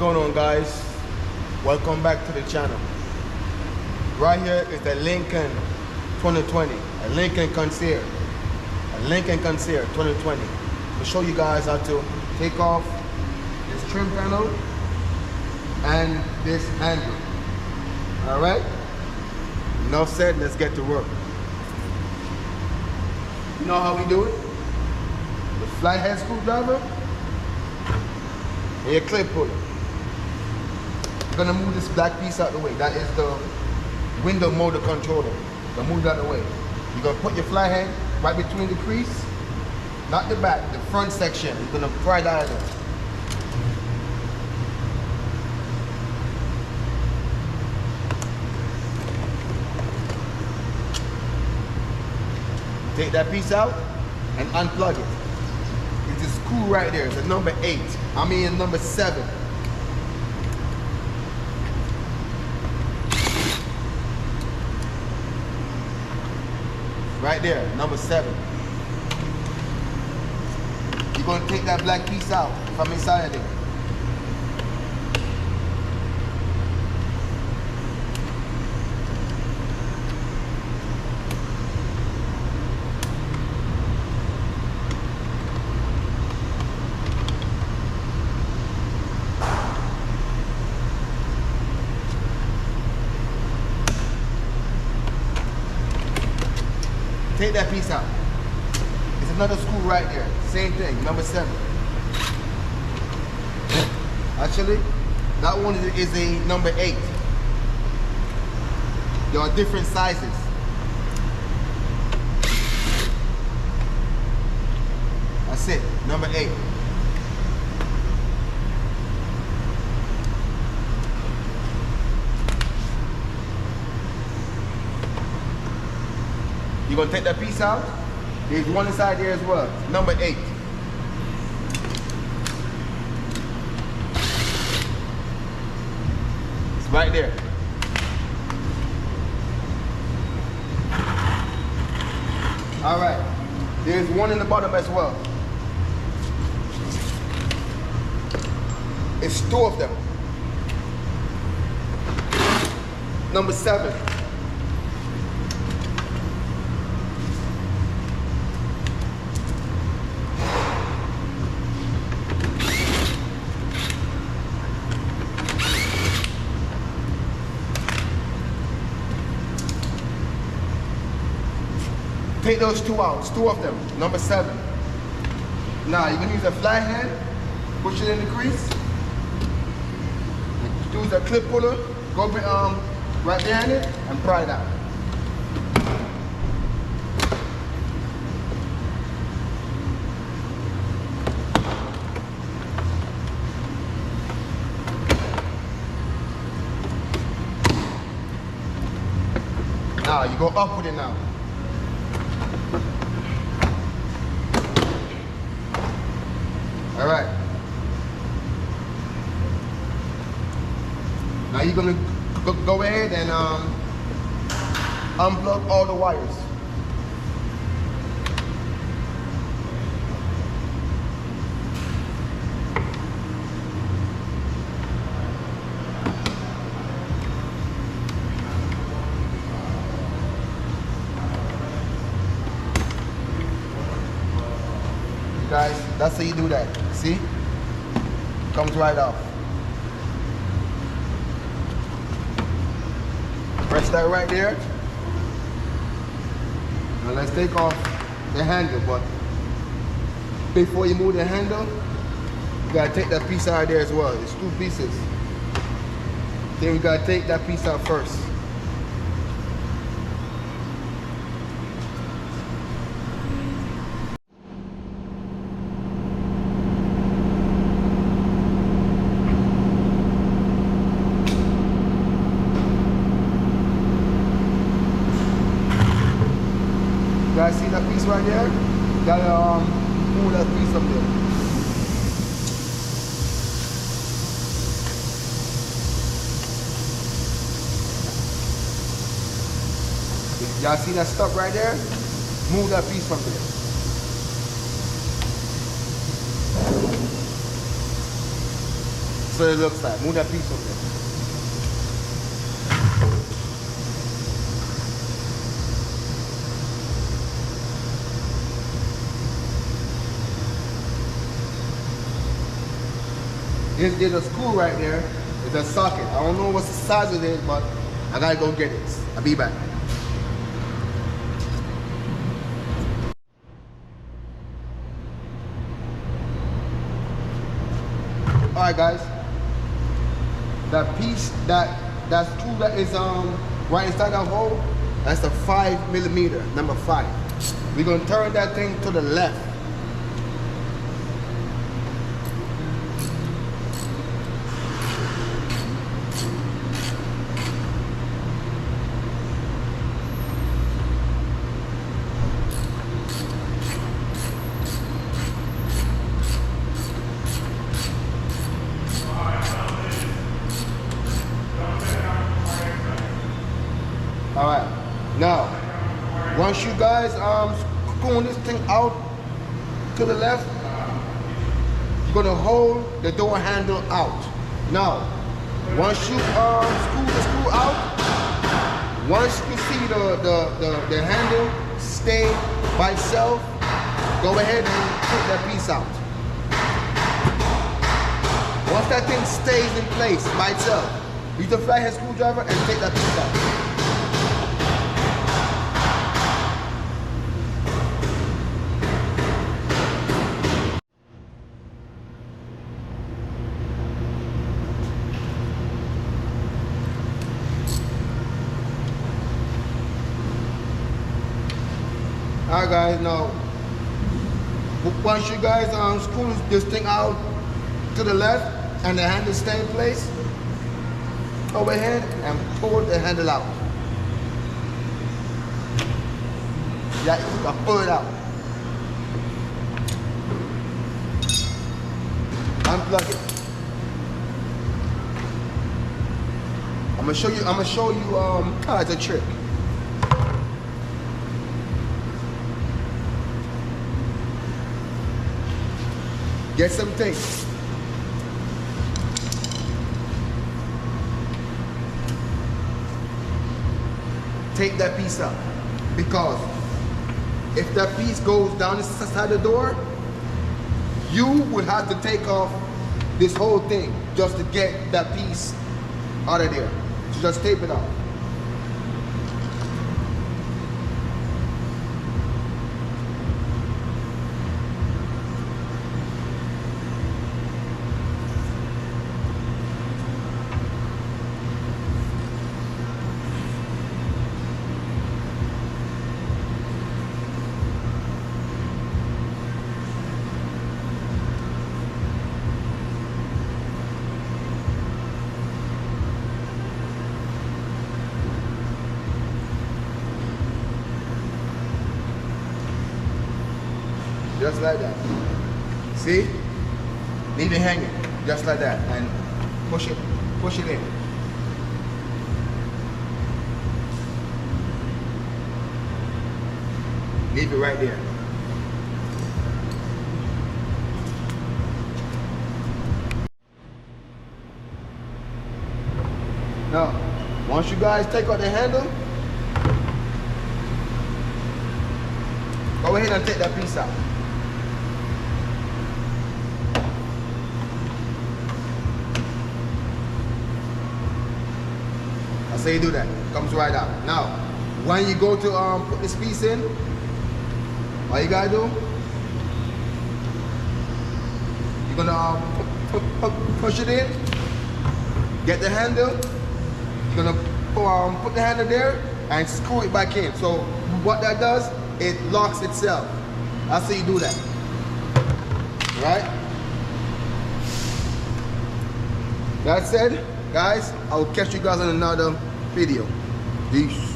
going on, guys? Welcome back to the channel. Right here is the Lincoln 2020, a Lincoln Corsair, 2020. I'll show you guys how to take off this trim panel and this handle. All right, enough said, let's get to work. You know how we do it? The flathead screwdriver and your clip puller. You're gonna move this black piece out the way. That is the window motor controller. So move that away. You're gonna put your flathead right between the crease, not the back, the front section. You're gonna pry that out of it. Take that piece out and unplug it. It's a screw right there. It's a number 8. I mean number 7. Right there, number 7. You're gonna take that black piece out from inside of it. Take that piece out. It's another screw right there. Same thing, number 7. Actually, that one is a number 8. There are different sizes. That's it, number 8. You're gonna take that piece out. There's one inside there as well. Number 8. It's right there. All right. There's one in the bottom as well. It's 2 of them. Number 7. Take those 2 out. It's 2 of them. Number 7. Now you're gonna use a flathead, push it in the crease. Use a clip puller, go right there in it, and pry it out. Now you go up with it now. All right. Now you're gonna go ahead and unplug all the wires. Guys, that's how you do that. See? Comes right off. Press that right there. Now let's take off the handle, but before you move the handle, you gotta take that piece out of there as well. It's 2 pieces. Then we gotta take that piece out first. You guys see that piece right there? You gotta pull that piece up there. Y'all see that stuff right there? Move that piece from there. what it looks like. Move that piece over there. There's a screw right there. It's a socket. I don't know what the size of it is, but I gotta go get it. I'll be back. Alright guys. That piece, that screw that is right inside that hole, that's a 5mm, number 5. We're gonna turn that thing to the left. Alright, now, once you guys screw this thing out to the left, you're gonna hold the door handle out. Now, once you screw the screw out, once you see the handle stay by itself, go ahead and take that piece out. Once that thing stays in place by itself, use the flathead screwdriver and take that piece out. Alright guys, now once you guys screw this thing out to the left and the handle stay in place, go ahead and pull the handle out. Yeah, you can pull it out. Unplug it. I'm gonna show you how it's a trick. Get some tape. Take that piece out, because if that piece goes down the side of the door, you would have to take off this whole thing just to get that piece out of there. So just tape it off. Just like that. See? Leave it hanging, just like that, and push it in. Leave it right there. Now, once you guys take out the handle, go ahead and take that piece out. That's how you do that. It comes right out. Now, when you go to put this piece in, all you gotta do, you're gonna push it in, get the handle, you're gonna put the handle there and screw it back in. So what that does, it locks itself. That's how you do that. Right? That said, guys, I'll catch you guys in another video. Peace.